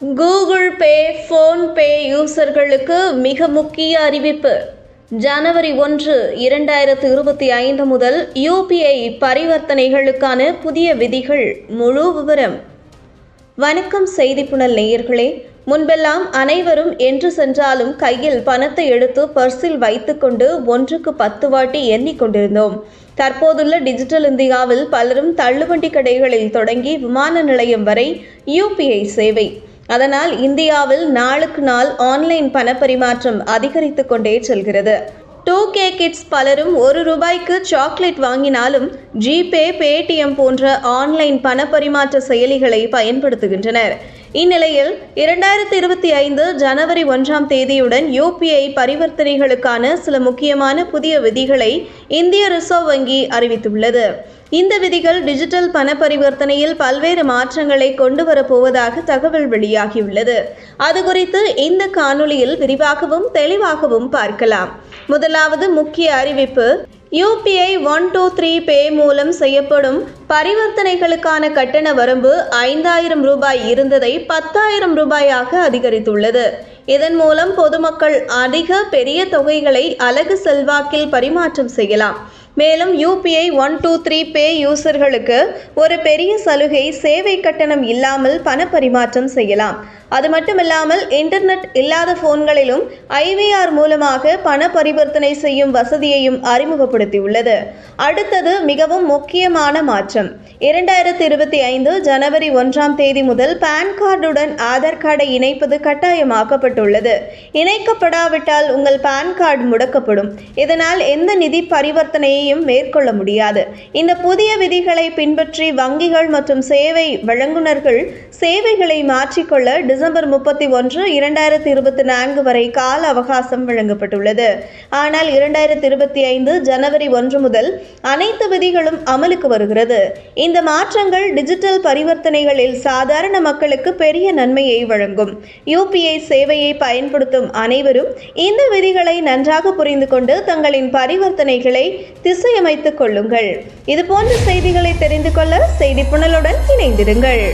Google Pay, PhonePe யூசர்களுக்கு மிக முக்கிய அறிவிப்பு. ஜனவரி 1, 2025 முதல் UPI பரிவர்த்தனைகளுக்கான புதிய விதிகள். முழு விவரம். வணக்கம் செய்திப்புணல் நேயர்களே. முன்பெல்லாம் அனைவரும் என்று சென்றாலும் கையில் பணத்தை எடுத்து பர்சில் வைத்துக்கொண்டு 1க்கு 10 வாட்டி எண்ணிக்கொண்டிருந்தோம். தற்போதுள்ள டிஜிட்டல் இந்தியாவில் பலரும் தள்ளுவண்டி கடைகளில் தொடங்கி விமான நிலையம் வரை UPI சேவை. அதனால் இந்தியாவில் நாளுக்கு நாள் ஆன்லைன் பணப்பரிமாற்றம் அதிகரித்து கொண்டே செல்கிறது. 2K கிட்ஸ் பலரும் ₹1 சாக்லேட் வாங்கினாலும் ஜிபே, பேடிஎம் போன்ற ஆன்லைன் பணப்பரிமாற்ற செயலிகளை பயன்படுத்துகின்றனர். இந்நிலையில் 2025 ஜனவரி 1ஆம் தேதியுடன் UPI பரிவர்த்தனைகளுக்கான சில முக்கியமான புதிய விதிகளை இந்திய ரிசர்வ் வங்கி அறிவித்துள்ளது. இந்த விதிகள் டிஜிட்டல் பண பரிவர்த்தனையில் பல்வேறு மாற்றங்களை கொண்டு வரப்போவதாக தகவல் வெளியாகியுள்ளது. அது குறித்து இந்த காணொளியில் விரிவாகவும் தெளிவாகவும் பார்க்கலாம். முதலாவது முக்கிய அறிவிப்பு. UPI 123 பே மூலம் செய்யப்படும் பரிவர்த்தனைகளுக்கான கட்டண வரம்பு ₹5000 இருந்ததை ₹10,000 அதிகரித்துள்ளது. இதன் மூலம் பொதுமக்கள் அதிக பெரிய தொகைகளை அலகு செல்வாக்கில் பரிமாற்றம் செய்யலாம். மேலும் UPI 123 பே யூசர்களுக்கு ஒரு பெரிய சலுகை, சேவை கட்டணம் இல்லாமல் பண பரிமாற்றம் செய்யலாம். அது மட்டுமில்லாமல் இன்டர்நெட் இல்லாத போன்களிலும் IVR மூலமாக பண பரிவர்த்தனை செய்யும் வசதியையும் அறிமுகப்படுத்தியுள்ளது. அடுத்தது மிகவும் முக்கியமான மாற்றம். 2025 ஜனவரி 1ஆம் தேதி முதல் பான் கார்டுடன் ஆதார் கார்டை இணைப்பது கட்டாயமாக்கப்பட்டுள்ளது. இணைக்கப்படாவிட்டால் உங்கள் பான் கார்டு முடக்கப்படும். இதனால் எந்த நிதி பரிவர்த்தனையையும் மேற்கொள்ள முடியாது. இந்த புதிய விதிகளை பின்பற்றி வங்கிகள் மற்றும் சேவை வழங்குநர்கள் சேவைகளை மாற்றிக்கொள்ள டிசம்பர் 31, 2024 வரை கால அவகாசம் வழங்கப்பட்டுள்ளது. ஆனால் 2025 ஜனவரி 1 முதல் அனைத்து விதிகளும் அமலுக்கு வருகிறது. இந்த மாற்றங்கள் டிஜிட்டல் பரிவர்த்தனைகளில் சாதாரண மக்களுக்கு பெரிய நன்மையை வழங்கும். UPI சேவையை பயன்படுத்தும் அனைவரும் இந்த விதிகளை நன்றாக புரிந்து கொண்டு தங்களின் பரிவர்த்தனைகளை திசையமைத்துக் கொள்ளுங்கள். இதுபோன்ற செய்திகளை தெரிந்து கொள்ள செய்திப்புணலுடன் இணைந்திருங்கள்.